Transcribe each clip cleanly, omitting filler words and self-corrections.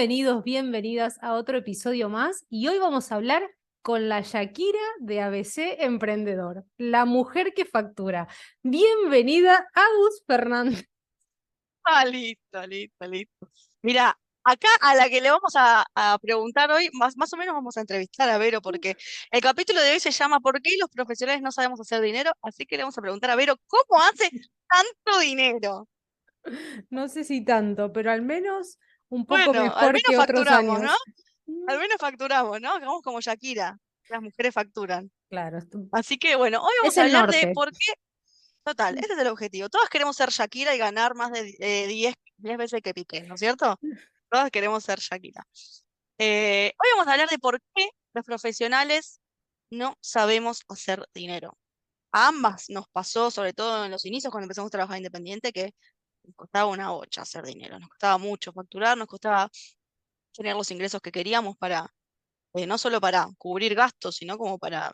Bienvenidos, bienvenidas a otro episodio más y hoy vamos a hablar con la Shakira de ABC Emprendedor, la mujer que factura. Bienvenida, Agus Fernández. Listo. Mira, acá a la que le vamos a preguntar hoy, más o menos vamos a entrevistar a Vero, porque el capítulo de hoy se llama ¿Por qué los profesionales no sabemos hacer dinero? Así que le vamos a preguntar a Vero, ¿cómo hace tanto dinero? No sé si tanto, pero al menos un poco Bueno, al mejor menos que otros facturamos, ¿no? años. Al menos facturamos, ¿no? Hagamos como Shakira, las mujeres facturan. Claro, Así que bueno, hoy es vamos a el hablar de norte. por qué, total, este es el objetivo. Todas queremos ser Shakira y ganar más de 10 veces que Piqué, ¿no es cierto? Todas queremos ser Shakira. Hoy vamos a hablar de por qué los profesionales no sabemos hacer dinero. A ambas nos pasó, sobre todo en los inicios, cuando empezamos a trabajar independiente, que nos costaba una bocha hacer dinero, nos costaba mucho facturar, nos costaba tener los ingresos que queríamos para, no solo para cubrir gastos, sino como para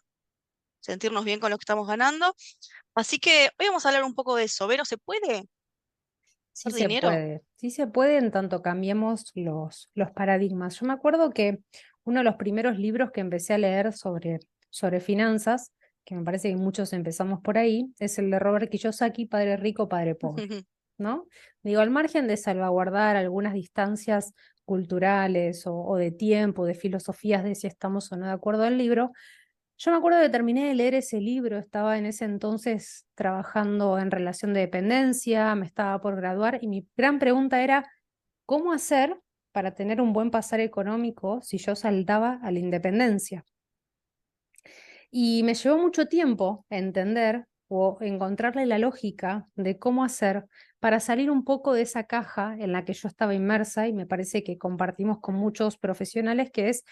sentirnos bien con lo que estamos ganando. Así que hoy vamos a hablar un poco de eso. ¿Vero, se puede hacer dinero? Sí se puede en tanto cambiemos los paradigmas. Yo me acuerdo que uno de los primeros libros que empecé a leer sobre finanzas, que me parece que muchos empezamos por ahí, es el de Robert Kiyosaki, Padre Rico, Padre Pobre, ¿no? Digo, al margen de salvaguardar algunas distancias culturales o de tiempo, de filosofías de si estamos o no de acuerdo al libro, yo me acuerdo que terminé de leer ese libro, estaba en ese entonces trabajando en relación de dependencia, me estaba por graduar y mi gran pregunta era, ¿cómo hacer para tener un buen pasar económico si yo saltaba a la independencia? Y me llevó mucho tiempo entender o encontrarle la lógica de cómo hacer para salir un poco de esa caja en la que yo estaba inmersa y me parece que compartimos con muchos profesionales, que es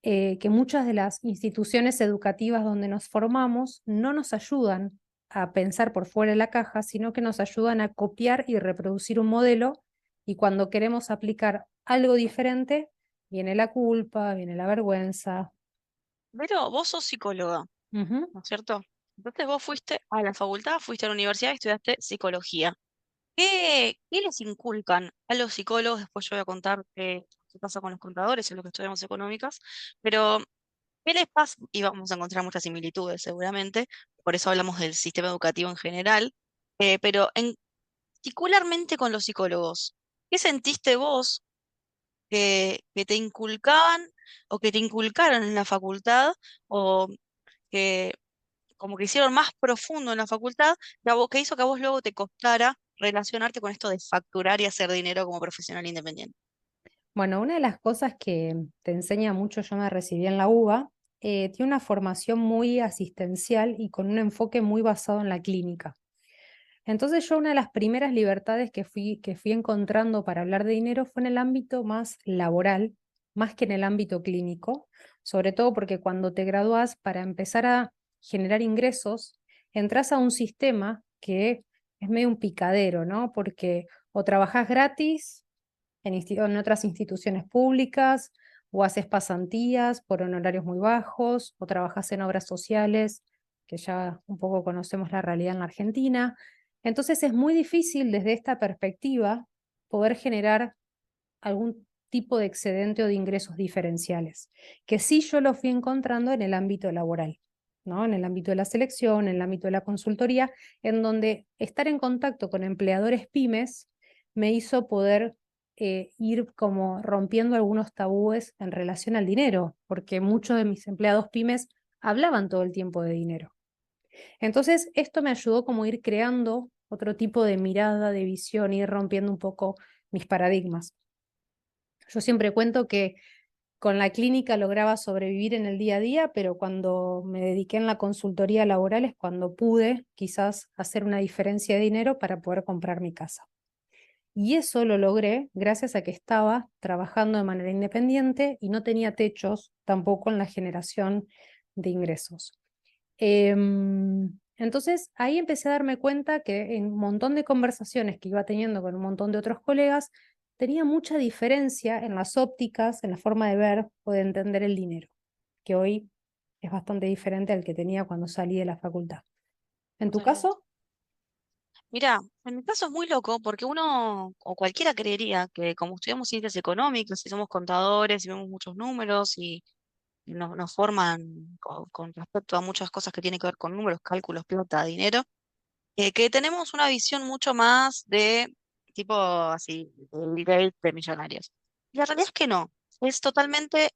que muchas de las instituciones educativas donde nos formamos no nos ayudan a pensar por fuera de la caja, sino que nos ayudan a copiar y reproducir un modelo y cuando queremos aplicar algo diferente, viene la culpa, viene la vergüenza. Vero, vos sos psicóloga, Ujú. ¿no es cierto? Entonces vos fuiste a la facultad, fuiste a la universidad y estudiaste psicología. ¿Qué les inculcan a los psicólogos? Después yo voy a contar qué pasa con los contadores en lo que estudiamos económicas, pero ¿qué les pasa? Y vamos a encontrar muchas similitudes seguramente, por eso hablamos del sistema educativo en general, pero particularmente con los psicólogos, ¿qué sentiste vos que te inculcaban o que te inculcaron en la facultad o que como que hicieron más profundo en la facultad, que hizo que a vos luego te costara relacionarte con esto de facturar y hacer dinero como profesional independiente? Bueno, una de las cosas que te enseña mucho, yo me recibí en la UBA, tiene una formación muy asistencial y con un enfoque muy basado en la clínica. Entonces yo una de las primeras libertades que fui encontrando para hablar de dinero fue en el ámbito más laboral, más que en el ámbito clínico, sobre todo porque cuando te gradúas, para empezar a generar ingresos, entras a un sistema que es medio un picadero, ¿no? Porque o trabajas gratis en otras instituciones públicas, o haces pasantías por honorarios muy bajos, o trabajas en obras sociales, que ya un poco conocemos la realidad en la Argentina. Entonces es muy difícil desde esta perspectiva poder generar algún tipo de excedente o de ingresos diferenciales, que sí yo lo fui encontrando en el ámbito laboral, ¿no? En el ámbito de la selección, en el ámbito de la consultoría, en donde estar en contacto con empleadores pymes me hizo poder ir como rompiendo algunos tabúes en relación al dinero, porque muchos de mis empleados pymes hablaban todo el tiempo de dinero. Entonces, esto me ayudó como a ir creando otro tipo de mirada, de visión, ir rompiendo un poco mis paradigmas. Yo siempre cuento que con la clínica lograba sobrevivir en el día a día, pero cuando me dediqué en la consultoría laboral es cuando pude quizás hacer una diferencia de dinero para poder comprar mi casa. Y eso lo logré gracias a que estaba trabajando de manera independiente y no tenía techos tampoco en la generación de ingresos. Entonces ahí empecé a darme cuenta que en un montón de conversaciones que iba teniendo con un montón de otros colegas, tenía mucha diferencia en las ópticas, en la forma de ver o de entender el dinero, que hoy es bastante diferente al que tenía cuando salí de la facultad. ¿En tu Totalmente. caso? Mirá, en mi caso es muy loco porque uno o cualquiera creería que como estudiamos ciencias económicas y somos contadores y vemos muchos números y nos forman con respecto a muchas cosas que tienen que ver con números, cálculos, plata, dinero, que tenemos una visión mucho más de tipo así, el nivel de millonarios. Y la realidad es que no, es totalmente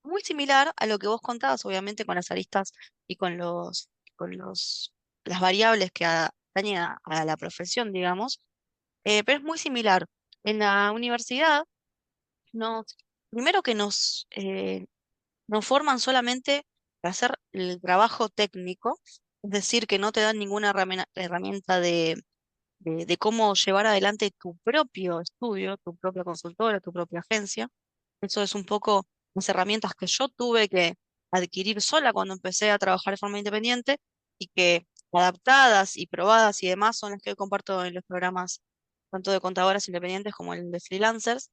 muy similar a lo que vos contabas, obviamente con las aristas y las variables que atañen a la profesión, digamos, pero es muy similar. En la universidad, nos, primero que nos forman solamente para hacer el trabajo técnico, es decir, que no te dan ninguna herramienta de cómo llevar adelante tu propio estudio, tu propia consultora, tu propia agencia. Eso es un poco las herramientas que yo tuve que adquirir sola cuando empecé a trabajar de forma independiente y que adaptadas y probadas y demás son las que comparto en los programas tanto de contadoras independientes como el de freelancers.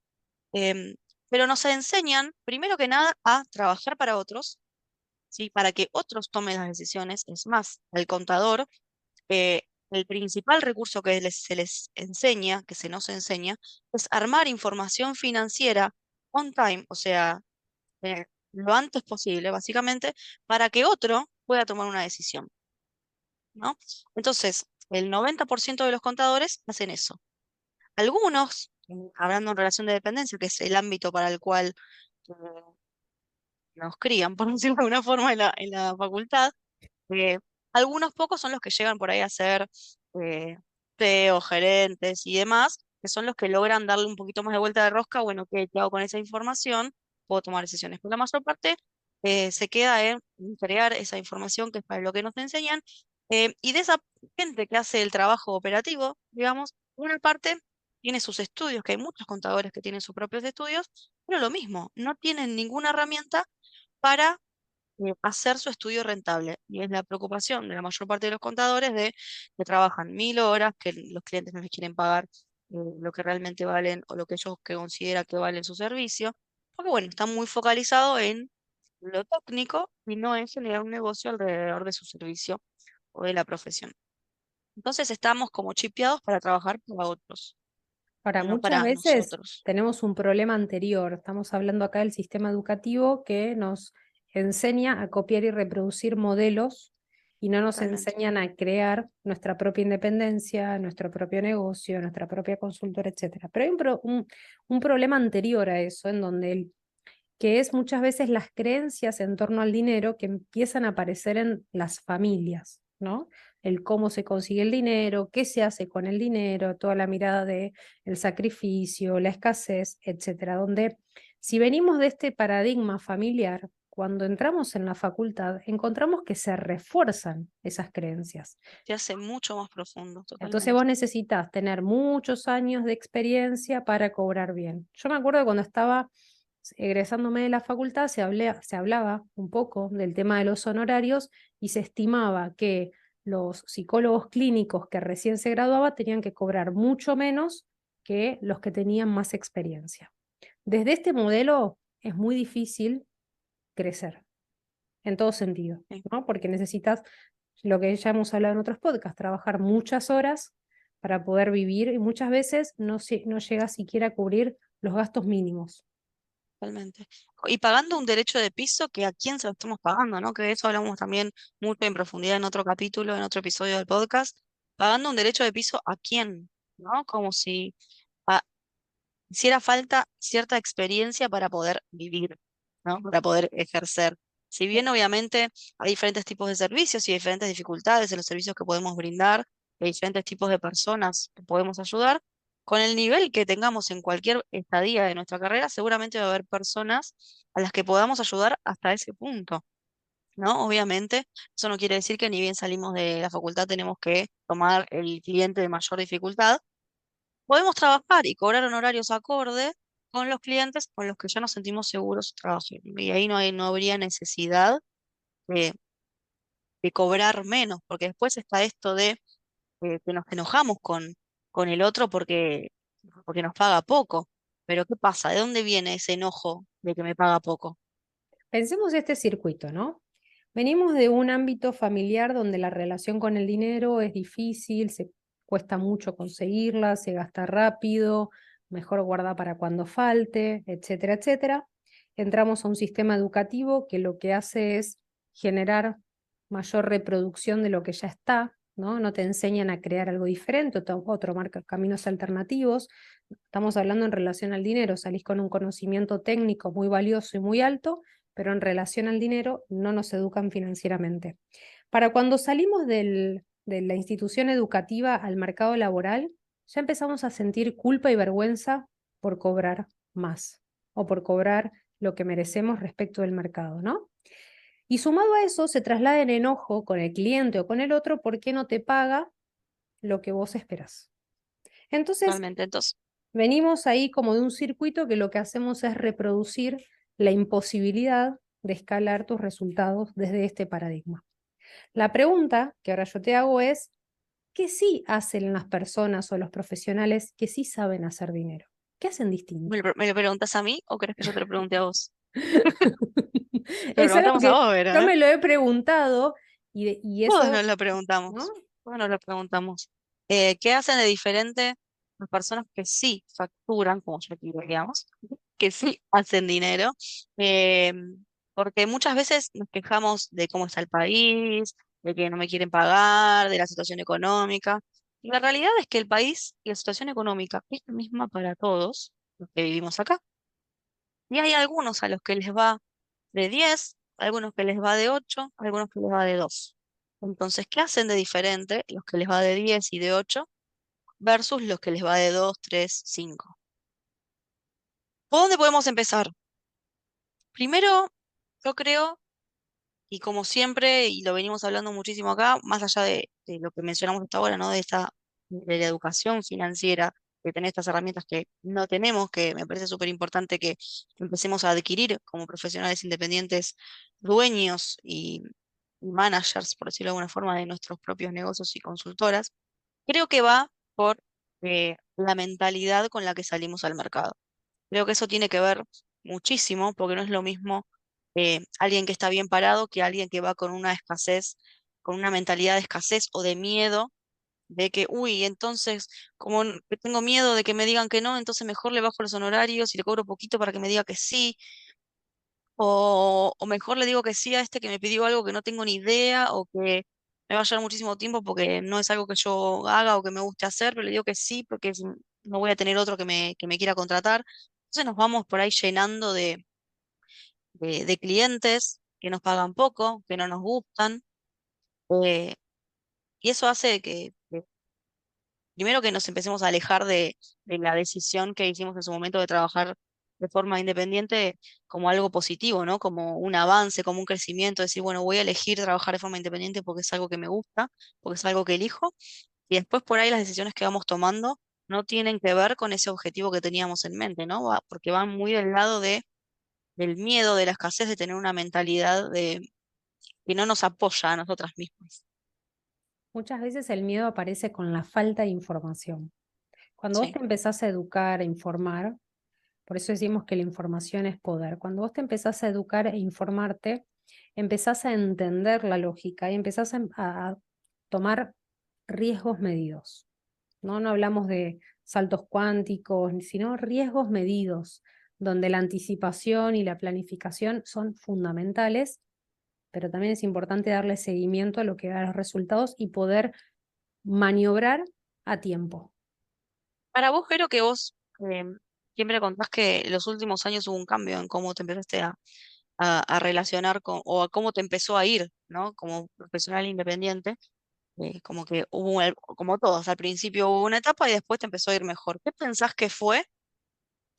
Em, pero nos enseñan, primero que nada, a trabajar para otros, ¿sí? Para que otros tomen las decisiones. Es más, el contador, el principal recurso que se les enseña, que se nos enseña, es armar información financiera on time, o sea, lo antes posible, básicamente, para que otro pueda tomar una decisión, ¿no? Entonces, el 90% de los contadores hacen eso. Algunos, hablando en relación de dependencia, que es el ámbito para el cual eh, nos crían, por decirlo de alguna forma, en la facultad, eh, algunos pocos son los que llegan por ahí a ser eh, CEO, gerentes y demás, que son los que logran darle un poquito más de vuelta de rosca, bueno, ¿qué hago con esa información? Puedo tomar decisiones. Pero la mayor parte se queda en crear esa información que es para lo que nos enseñan. Y de esa gente que hace el trabajo operativo, digamos, una parte tiene sus estudios, que hay muchos contadores que tienen sus propios estudios, pero lo mismo, no tienen ninguna herramienta para hacer su estudio rentable. Y es la preocupación de la mayor parte de los contadores de que trabajan 1000 horas, que los clientes no les quieren pagar lo que realmente valen o lo que ellos que consideran que valen su servicio, porque bueno, están muy focalizados en lo técnico y no en generar un negocio alrededor de su servicio o de la profesión. Entonces estamos como chipeados para trabajar para otros, Ahora, no muchas para veces nosotros. tenemos un problema anterior. Estamos hablando acá del sistema educativo que nos enseña a copiar y reproducir modelos y no nos Totalmente. enseñan a crear nuestra propia independencia, nuestro propio negocio, nuestra propia consultora, etcétera. Pero hay un problema anterior a eso, en donde que es muchas veces las creencias en torno al dinero que empiezan a aparecer en las familias, ¿no? El cómo se consigue el dinero, qué se hace con el dinero, toda la mirada de el sacrificio, la escasez, etcétera, donde si venimos de este paradigma familiar, cuando entramos en la facultad, encontramos que se refuerzan esas creencias. Se hace mucho más profundo, Entonces totalmente. vos necesitas tener muchos años de experiencia para cobrar bien. Yo me acuerdo que cuando estaba egresándome de la facultad se hablaba un poco del tema de los honorarios y se estimaba que los psicólogos clínicos que recién se graduaban tenían que cobrar mucho menos que los que tenían más experiencia. Desde este modelo es muy difícil crecer en todo sentido, Sí. ¿no? Porque necesitas, lo que ya hemos hablado en otros podcasts, trabajar muchas horas para poder vivir y muchas veces no llega siquiera a cubrir los gastos mínimos. Totalmente. Y pagando un derecho de piso que a quién se lo estamos pagando, ¿no? Que de eso hablamos también mucho en profundidad en otro capítulo, en otro episodio del podcast. Pagando un derecho de piso a quién, ¿no? Como si ah, hiciera falta cierta experiencia para poder vivir, ¿no? Para poder ejercer. Si bien obviamente hay diferentes tipos de servicios y diferentes dificultades en los servicios que podemos brindar, hay diferentes tipos de personas que podemos ayudar, con el nivel que tengamos en cualquier estadía de nuestra carrera, seguramente va a haber personas a las que podamos ayudar hasta ese punto, ¿no? Obviamente, eso no quiere decir que ni bien salimos de la facultad tenemos que tomar el cliente de mayor dificultad. Podemos trabajar y cobrar honorarios acorde con los clientes con los que ya nos sentimos seguros trabajando. Y ahí no habría necesidad de, de cobrar menos, porque después está esto de que nos enojamos con el otro porque nos paga poco. Pero ¿qué pasa? ¿De dónde viene ese enojo de que me paga poco? Pensemos este circuito, ¿no? Venimos de un ámbito familiar donde la relación con el dinero es difícil, cuesta mucho conseguirla, se gasta rápido, mejor guarda para cuando falte, etcétera, etcétera. Entramos a un sistema educativo que lo que hace es generar mayor reproducción de lo que ya está, ¿no? No te enseñan a crear algo diferente, otro marca caminos alternativos. Estamos hablando en relación al dinero, salís con un conocimiento técnico muy valioso y muy alto, pero en relación al dinero no nos educan financieramente. Para cuando salimos de la institución educativa al mercado laboral, ya empezamos a sentir culpa y vergüenza por cobrar más o por cobrar lo que merecemos respecto del mercado, ¿no? Y sumado a eso, se traslada en enojo con el cliente o con el otro porque no te paga lo que vos esperás. Entonces, Totalmente. Entonces, venimos ahí como de un circuito que lo que hacemos es reproducir la imposibilidad de escalar tus resultados desde este paradigma. La pregunta que ahora yo te hago es, ¿qué sí hacen las personas o los profesionales que sí saben hacer dinero? ¿Qué hacen distinto? ¿me lo preguntas a mí o crees que yo te lo pregunte a vos? Te lo Es algo preguntamos a que vos, yo ¿verdad? me lo he preguntado y Todos eso, nos lo ¿no? preguntamos. Todos nos lo preguntamos. ¿Qué hacen de diferente las personas que sí facturan, como yo aquí, digamos, que sí hacen dinero? Eh, Porque muchas veces nos quejamos de cómo está el país, de que no me quieren pagar, de la situación económica. Y la realidad es que el país y la situación económica es la misma para todos los que vivimos acá. Y hay algunos a los que les va de 10, algunos que les va de 8, algunos que les va de 2. Entonces, ¿qué hacen de diferente los que les va de 10 y de 8 versus los que les va de 2, 3, 5? ¿Por dónde podemos empezar? Primero, yo creo, y como siempre, y lo venimos hablando muchísimo acá, más allá de lo que mencionamos hasta ahora, ¿no? De la educación financiera, de tener estas herramientas que no tenemos, que me parece súper importante que empecemos a adquirir como profesionales independientes, dueños y managers, por decirlo de alguna forma, de nuestros propios negocios y consultoras. Creo que va por la mentalidad con la que salimos al mercado. Creo que eso tiene que ver muchísimo, porque no es lo mismo alguien que está bien parado que alguien que va con una escasez, con una mentalidad de escasez o de miedo, de que, uy, entonces, como que tengo miedo de que me digan que no, entonces mejor le bajo los honorarios y le cobro poquito para que me diga que sí, o mejor le digo que sí a este que me pidió algo que no tengo ni idea, o que me va a llevar muchísimo tiempo porque no es algo que yo haga o que me guste hacer, pero le digo que sí porque no voy a tener otro que me quiera contratar. Entonces nos vamos por ahí llenando de clientes que nos pagan poco, que no nos gustan, eh, y eso hace que primero que nos empecemos a alejar de la decisión que hicimos en su momento de trabajar de forma independiente como algo positivo, ¿no? Como un avance, como un crecimiento, decir, bueno, voy a elegir trabajar de forma independiente porque es algo que me gusta, porque es algo que elijo, y después por ahí las decisiones que vamos tomando no tienen que ver con ese objetivo que teníamos en mente, ¿no? Porque van muy del lado del miedo, de la escasez, de tener una mentalidad que no nos apoya a nosotras mismas. Muchas veces el miedo aparece con la falta de información. Cuando vos Sí. te empezás a educar, a informar, por eso decimos que la información es poder. Cuando vos te empezás a educar e informarte, empezás a entender la lógica y empezás a tomar riesgos medidos. ¿No? No hablamos de saltos cuánticos, sino riesgos medidos, donde la anticipación y la planificación son fundamentales, pero también es importante darle seguimiento a lo que da los resultados y poder maniobrar a tiempo. Para vos, creo que vos siempre contás que en los últimos años hubo un cambio en cómo te empezaste a relacionar con, o a cómo te empezó a ir, ¿no? Como profesional independiente, como que hubo, como todos, al principio hubo una etapa y después te empezó a ir mejor. ¿Qué pensás que fue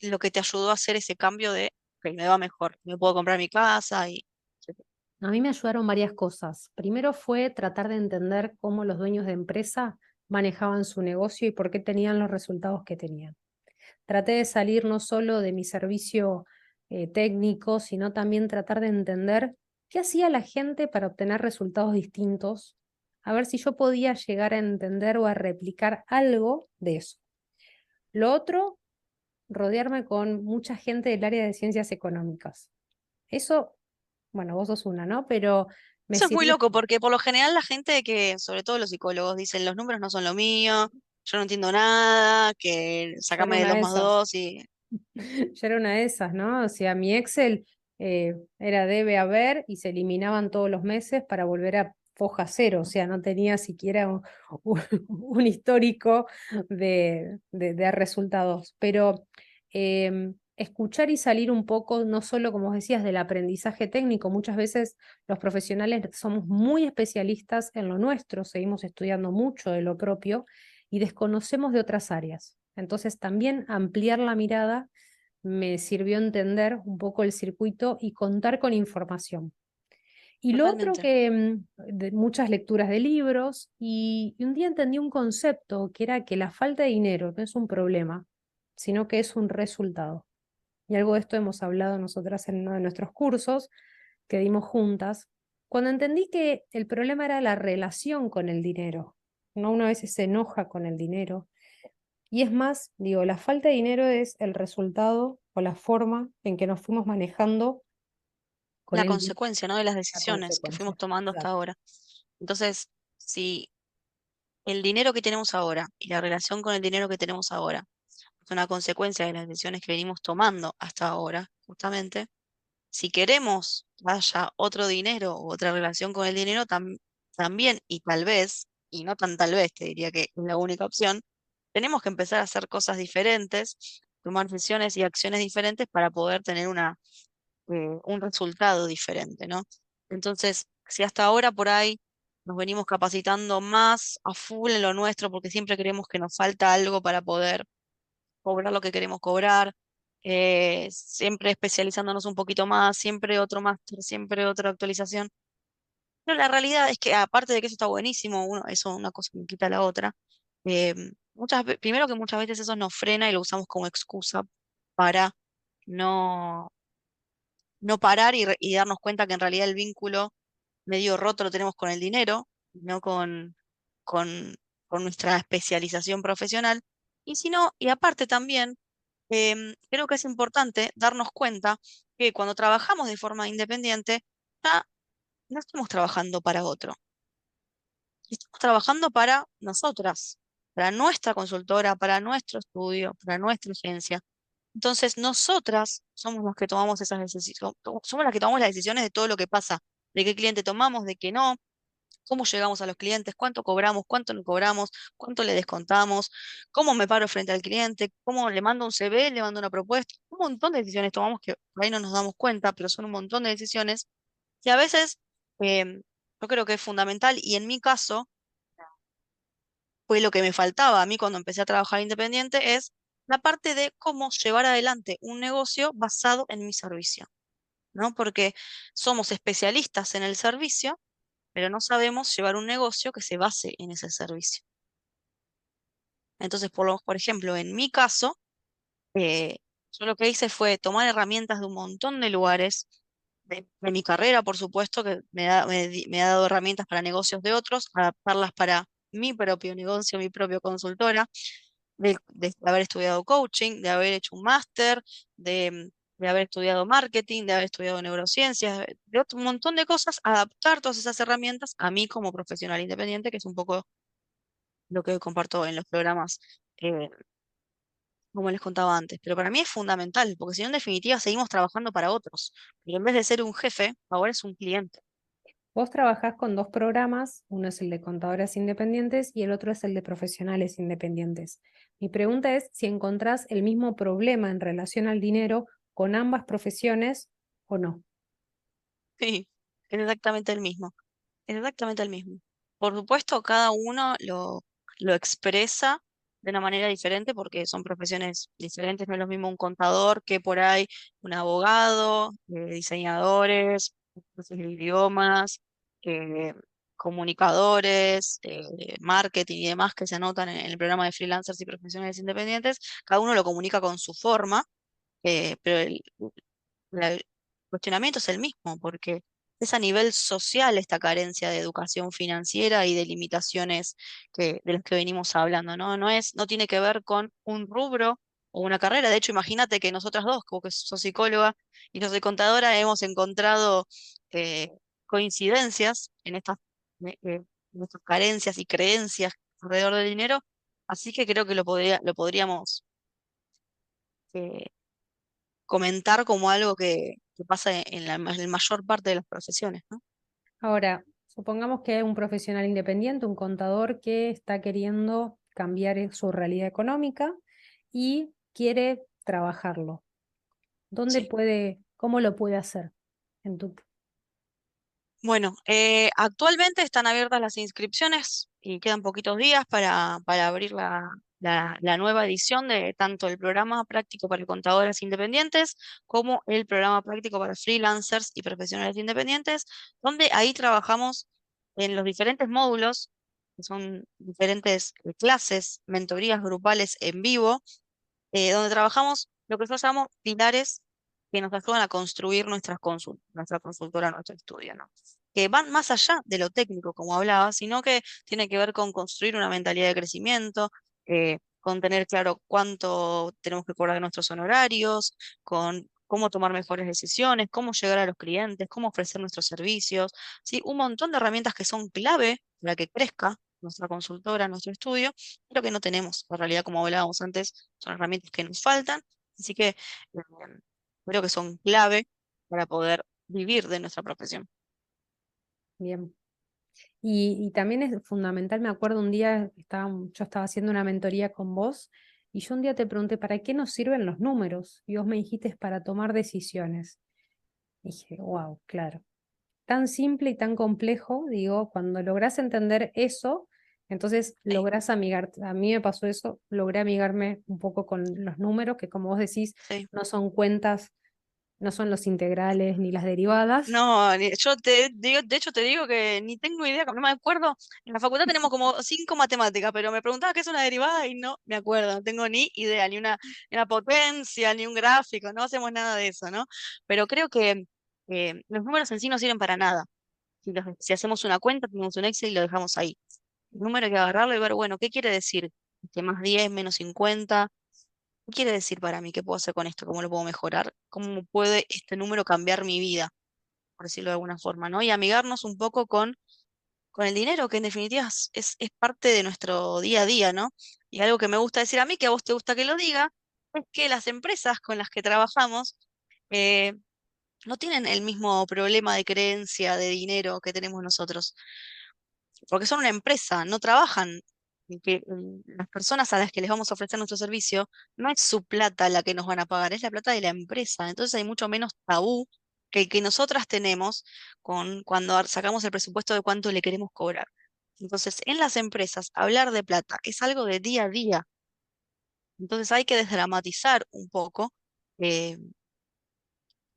lo que te ayudó a hacer ese cambio de, que me va mejor, me puedo comprar mi casa y... etcétera? A mí me ayudaron varias cosas. Primero fue tratar de entender cómo los dueños de empresa manejaban su negocio y por qué tenían los resultados que tenían. Traté de salir no solo de mi servicio técnico, sino también tratar de entender qué hacía la gente para obtener resultados distintos, a ver si yo podía llegar a entender o a replicar algo de eso. Lo otro, rodearme con mucha gente del área de ciencias económicas. Eso bueno, vos sos una, ¿no? Pero me Eso es muy sirvió. loco porque por lo general la gente que, sobre todo los psicólogos, dicen los números no son lo mío, yo no entiendo nada, que Yo era sacame de una dos de más esas. dos y Yo era una de esas, ¿no? O sea, mi Excel era debe haber y se eliminaban todos los meses para volver a foja cero, o sea, no tenía siquiera un histórico de resultados. Pero escuchar y salir un poco, no solo, como vos decías, del aprendizaje técnico, muchas veces los profesionales somos muy especialistas en lo nuestro, seguimos estudiando mucho de lo propio y desconocemos de otras áreas. Entonces, también ampliar la mirada me sirvió entender un poco el circuito y contar con información. Y lo otro totalmente. que, de muchas lecturas de libros, y un día entendí un concepto que era que la falta de dinero no es un problema, sino que es un resultado. Y algo de esto hemos hablado nosotras en uno de nuestros cursos que dimos juntas, cuando entendí que el problema era la relación con el dinero. ¿No? Una vez se enoja con el dinero y es más, digo, la falta de dinero es el resultado o la forma en que nos fuimos manejando con La el dinero, consecuencia, ¿no? De las la decisiones que fuimos consecuencia. tomando hasta Exacto. ahora. Entonces, si el dinero que tenemos ahora y la relación con el dinero que tenemos ahora es una consecuencia de las decisiones que venimos tomando hasta ahora, justamente, si queremos que haya otro dinero o otra relación con el dinero, también y tal vez, y no tan tal vez, te diría que es la única opción, tenemos que empezar a hacer cosas diferentes, tomar decisiones y acciones diferentes para poder tener un resultado diferente, ¿no? Entonces, si hasta ahora por ahí nos venimos capacitando más a full en lo nuestro, porque siempre creemos que nos falta algo para poder cobrar lo que queremos cobrar, siempre especializándonos un poquito más, siempre otro máster, siempre otra actualización. Pero la realidad es que aparte de que eso está buenísimo, uno, eso una cosa no quita la otra. Primero que muchas veces eso nos frena y lo usamos como excusa para no, no parar y darnos cuenta que en realidad el vínculo medio roto lo tenemos con el dinero, no con, con nuestra especialización profesional. Y si no, y aparte también, creo que es importante darnos cuenta que cuando trabajamos de forma independiente, ya no estamos trabajando para otro, estamos trabajando para nosotras, para nuestra consultora, para nuestro estudio, para nuestra agencia. Entonces, nosotras somos los que tomamos esas decisiones, somos las que tomamos las decisiones de todo lo que pasa, de qué cliente tomamos, de qué no, cómo llegamos a los clientes, cuánto cobramos, cuánto no cobramos, cuánto le descontamos, cómo me paro frente al cliente, cómo le mando un CV, le mando una propuesta. Un montón de decisiones tomamos que por ahí no nos damos cuenta, pero son un montón de decisiones que a veces yo creo que es fundamental y en mi caso fue lo que me faltaba a mí cuando empecé a trabajar independiente, es la parte de cómo llevar adelante un negocio basado en mi servicio, ¿no? Porque somos especialistas en el servicio, pero no sabemos llevar un negocio que se base en ese servicio. Entonces, por ejemplo, en mi caso, eh, yo lo que hice fue tomar herramientas de un montón de lugares, de mi carrera, por supuesto, que me ha dado herramientas para negocios de otros, adaptarlas para mi propio negocio, mi propia consultora, de haber estudiado coaching, de haber hecho un máster, de haber estudiado marketing, de haber estudiado neurociencias, de otro un montón de cosas, adaptar todas esas herramientas a mí como profesional independiente, que es un poco lo que comparto en los programas, eh, como les contaba antes. Pero para mí es fundamental, porque si no, en definitiva, seguimos trabajando para otros. Pero en vez de ser un jefe, ahora es un cliente. Vos trabajás con dos programas, uno es el de contadoras independientes y el otro es el de profesionales independientes. Mi pregunta es si encontrás el mismo problema en relación al dinero con ambas profesiones o no. Sí, es exactamente el mismo. Es exactamente el mismo. Por supuesto, cada uno lo expresa de una manera diferente porque son profesiones diferentes. No es lo mismo un contador que por ahí un abogado, diseñadores, profesores de idiomas, eh, comunicadores, marketing y demás que se anotan en el programa de freelancers y profesionales independientes. Cada uno lo comunica con su forma, pero el cuestionamiento es el mismo, porque es a nivel social esta carencia de educación financiera y de limitaciones de las que venimos hablando, ¿no? No tiene que ver con un rubro o una carrera. De hecho, imagínate que nosotras dos, como que sos psicóloga y yo soy contadora, hemos encontrado eh, coincidencias en estas carencias y creencias alrededor del dinero, así que creo que lo podríamos eh, comentar como algo que pasa en la mayor parte de las profesiones, ¿no? Ahora, supongamos que hay un profesional independiente, un contador que está queriendo cambiar su realidad económica y quiere trabajarlo. ¿Dónde Sí. puede, cómo lo puede hacer? En tu... Bueno, actualmente están abiertas las inscripciones y quedan poquitos días para abrir la nueva edición de tanto el programa práctico para contadores independientes como el programa práctico para freelancers y profesionales independientes, donde ahí trabajamos en los diferentes módulos, que son diferentes clases, mentorías grupales en vivo donde trabajamos lo que nosotros llamamos pilares que nos ayudan a construir nuestras consultas, nuestra consultora, nuestro estudio, ¿no? Que van más allá de lo técnico, como hablaba, sino que tiene que ver con construir una mentalidad de crecimiento, con tener claro cuánto tenemos que cobrar de nuestros honorarios, con cómo tomar mejores decisiones, cómo llegar a los clientes, cómo ofrecer nuestros servicios, ¿sí? Un montón de herramientas que son clave para que crezca nuestra consultora, nuestro estudio, pero que no tenemos. En realidad, como hablábamos antes, son herramientas que nos faltan, así que creo que son clave para poder vivir de nuestra profesión. Bien. Y también es fundamental, me acuerdo un día, yo estaba haciendo una mentoría con vos y yo un día te pregunté, ¿para qué nos sirven los números? Y vos me dijiste, es para tomar decisiones. Y dije, wow, claro. Tan simple y tan complejo, digo, cuando lográs entender eso, entonces Sí, lográs amigarte. A mí me pasó eso, logré amigarme un poco con los números, que como vos decís, sí. no son cuentas, no son los integrales ni las derivadas. No, yo te digo, de hecho te digo que ni tengo idea, no me acuerdo. En la facultad tenemos como 5 matemáticas, pero me preguntaba qué es una derivada y no me acuerdo, no tengo ni idea, ni una potencia, ni un gráfico, no hacemos nada de eso, ¿no? Pero creo que los números en sí no sirven para nada. Si hacemos una cuenta, tenemos un Excel y lo dejamos ahí. El número hay que agarrarlo y ver, bueno, ¿qué quiere decir? Más 10 menos 50. ¿Qué quiere decir para mí? ¿Qué puedo hacer con esto? ¿Cómo lo puedo mejorar? ¿Cómo puede este número cambiar mi vida? Por decirlo de alguna forma, ¿no? Y amigarnos un poco con el dinero, que en definitiva es parte de nuestro día a día, ¿no? Y algo que me gusta decir a mí, que a vos te gusta que lo diga, es que las empresas con las que trabajamos eh, no tienen el mismo problema de creencia de dinero que tenemos nosotros porque son una empresa, no trabajan, y que las personas a las que les vamos a ofrecer nuestro servicio, no es su plata la que nos van a pagar, es la plata de la empresa. Entonces hay mucho menos tabú que el que nosotras tenemos cuando sacamos el presupuesto de cuánto le queremos cobrar. Entonces, en las empresas, hablar de plata es algo de día a día. Entonces hay que desdramatizar un poco eh,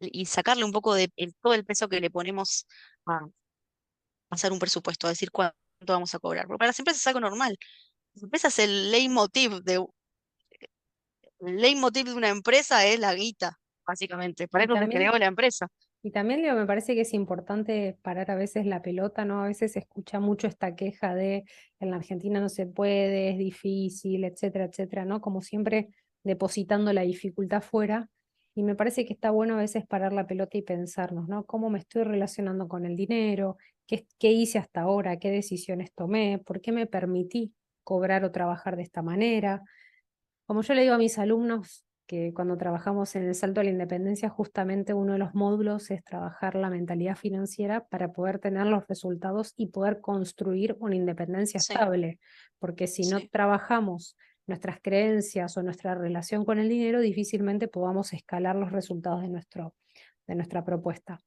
y sacarle un poco de todo el peso que le ponemos a hacer un presupuesto, a decir cuánto vamos a cobrar. Porque para las empresas es algo normal. Ese es el leitmotiv de una empresa es la guita, básicamente. Para Y eso se también creó la empresa. Y también Leo, me parece que es importante parar a veces la pelota, ¿no? A veces se escucha mucho esta queja de en la Argentina no se puede, es difícil, etcétera, etcétera, ¿no? Como siempre depositando la dificultad fuera. Y me parece que está bueno a veces parar la pelota y pensarnos, ¿no? ¿Cómo me estoy relacionando con el dinero? ¿Qué hice hasta ahora? ¿Qué decisiones tomé? ¿Por qué me permití cobrar o trabajar de esta manera? Como yo le digo a mis alumnos que cuando trabajamos en el Salto a la Independencia, justamente uno de los módulos es trabajar la mentalidad financiera para poder tener los resultados y poder construir una independencia Sí, estable, porque si no sí, trabajamos nuestras creencias o nuestra relación con el dinero, difícilmente podamos escalar los resultados de nuestra propuesta.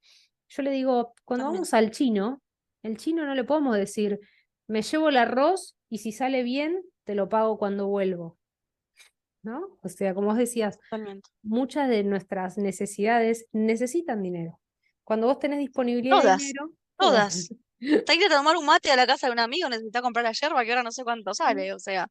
Yo le digo, cuando vamos totalmente, al chino, el chino no le podemos decir, me llevo el arroz y si sale bien, te lo pago cuando vuelvo. ¿No? O sea, como vos decías, totalmente. muchas de nuestras necesidades necesitan dinero. Cuando vos tenés disponibilidad de Todas, dinero, todas. todas. Hasta ir a tomar un mate a la casa de un amigo, necesita comprar la yerba, que ahora no sé cuánto sale. O sea,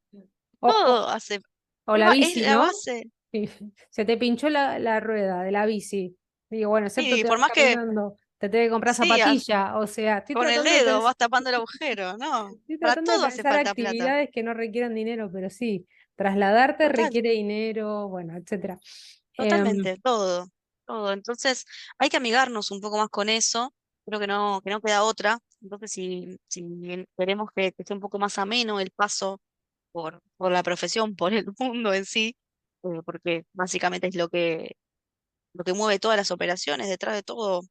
O, todo hace. o Es, la es bici, la ¿no? base. Y se te pinchó la rueda de la bici. Digo, bueno, excepto Y te por vas más que, caminando, te tenés que comprar sí, zapatilla. O sea, con el dedo vas tapando el agujero, ¿no? estoy Para tratando de todo hace pensar falta plata. actividades que no requieran dinero, pero sí. Trasladarte Total, requiere dinero, bueno, etcétera. Em, totalmente, todo, todo. Entonces, hay que amigarnos un poco más con eso. Creo que no queda otra. Entonces, si queremos que esté un poco más ameno el paso por la profesión, por el mundo en sí, porque básicamente es lo que mueve todas las operaciones, detrás de todo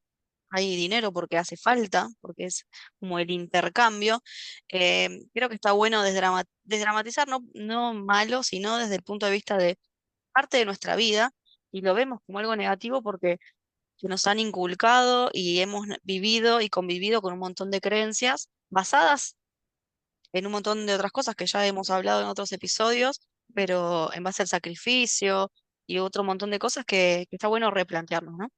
hay dinero porque hace falta, porque es como el intercambio. Creo que está bueno desdramatizar, no, no malo, sino desde el punto de vista de parte de nuestra vida, y lo vemos como algo negativo porque que nos han inculcado y hemos vivido y convivido con un montón de creencias basadas en un montón de otras cosas que ya hemos hablado en otros episodios, pero en base al sacrificio y otro montón de cosas que está bueno replantearnos, ¿no?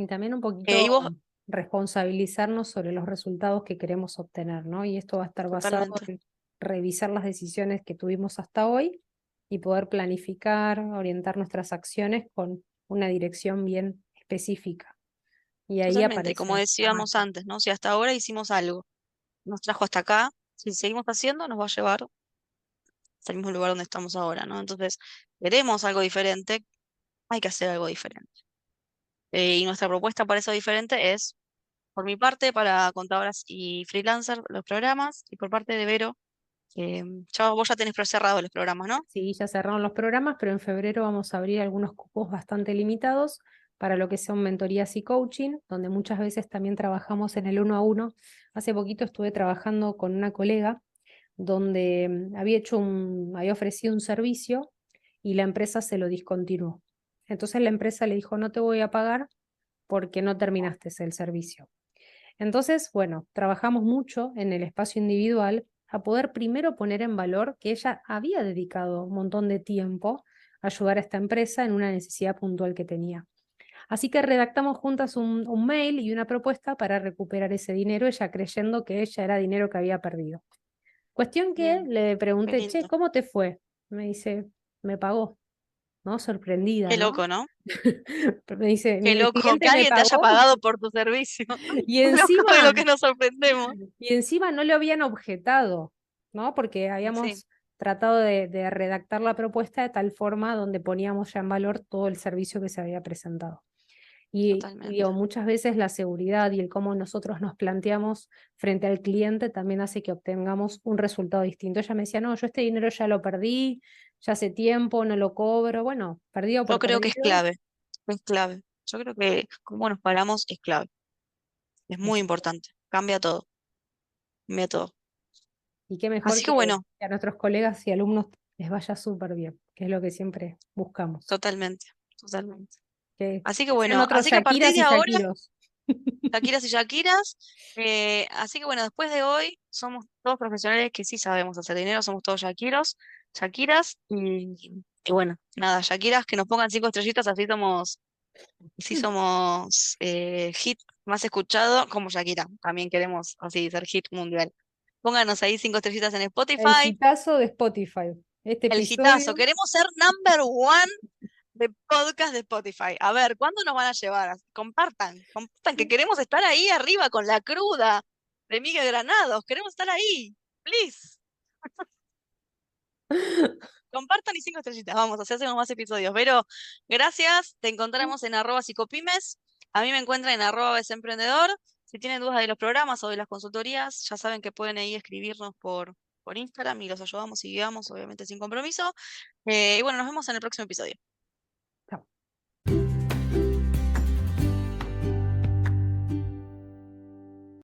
y también un Y poquito vos, responsabilizarnos sobre los resultados que queremos obtener, ¿no? Y esto va a estar basado totalmente, en revisar las decisiones que tuvimos hasta hoy y poder planificar, orientar nuestras acciones con una dirección bien específica. Y ahí totalmente. Y como aparece la decíamos magia. antes, ¿no? Si hasta ahora hicimos algo, nos trajo hasta acá, si seguimos haciendo, nos va a llevar hasta el mismo lugar donde estamos ahora, ¿no? Entonces, queremos algo diferente, hay que hacer algo diferente. Y nuestra propuesta para eso diferente es, por mi parte, para contadoras y freelancers, los programas, y por parte de Vero, vos ya tenés cerrados los programas, ¿no? Sí, ya cerraron los programas, pero en febrero vamos a abrir algunos cupos bastante limitados para lo que son mentorías y coaching, donde muchas veces también trabajamos en el uno a uno. Hace poquito estuve trabajando con una colega donde había ofrecido un servicio y la empresa se lo discontinuó. Entonces la empresa le dijo, no te voy a pagar porque no terminaste el servicio. Entonces, bueno, trabajamos mucho en el espacio individual a poder primero poner en valor que ella había dedicado un montón de tiempo a ayudar a esta empresa en una necesidad puntual que tenía. Así que redactamos juntas un mail y una propuesta para recuperar ese dinero, ella creyendo que ella era dinero que había perdido. Cuestión que Bien, le qué pregunté, che, lindo. ¿cómo te fue? Me dice, me pagó, ¿no? Sorprendida, Qué ¿no? loco, ¿no? Me dice, Qué el loco que cliente me alguien te haya pagó pagado por tu servicio. y Loco de encima lo que nos sorprendemos. Y encima no le habían objetado, ¿no? Porque Sí, habíamos tratado de redactar la propuesta de tal forma donde poníamos ya en valor todo el servicio que se había presentado. Y totalmente. digo, muchas veces la seguridad y el cómo nosotros nos planteamos frente al cliente también hace que obtengamos un resultado distinto. Ella me decía, no, yo este dinero ya lo perdí, ya hace tiempo, no lo cobro. Bueno, perdido Yo por creo que es perdido. clave, es clave. Yo creo que cómo nos paramos es clave, es muy importante. Cambia todo. Y qué mejor Así que bueno, que a nuestros colegas y alumnos les vaya súper bien, que es lo que siempre buscamos. totalmente, totalmente. Así que Que sean bueno, otros así que a partir Shakiras de y ahora, Shakiros. Shakiras y Shakiras, así que bueno, después de hoy somos todos profesionales que sí sabemos hacer dinero, somos todos Shakiros, Shakiras y bueno, nada, Shakiras que nos pongan 5 estrellitas, así somos hit más escuchado como Shakira. También queremos así ser hit mundial. Pónganos ahí 5 estrellitas en El Spotify. hitazo de Spotify. Este El hitazo. episodio. Queremos ser #1 de podcast de Spotify. A ver, ¿cuándo nos van a llevar? Compartan, que queremos estar ahí arriba con la cruda de Miguel Granados. Queremos estar ahí. Please. Compartan y 5 estrellitas. Vamos, así hacemos más episodios. Pero gracias. Te encontramos en @psicopymes. A mí me encuentran en @emprendedor. Si tienen dudas de los programas o de las consultorías, ya saben que pueden ahí escribirnos por Instagram y los ayudamos y guiamos, obviamente sin compromiso. Y bueno, nos vemos en el próximo episodio.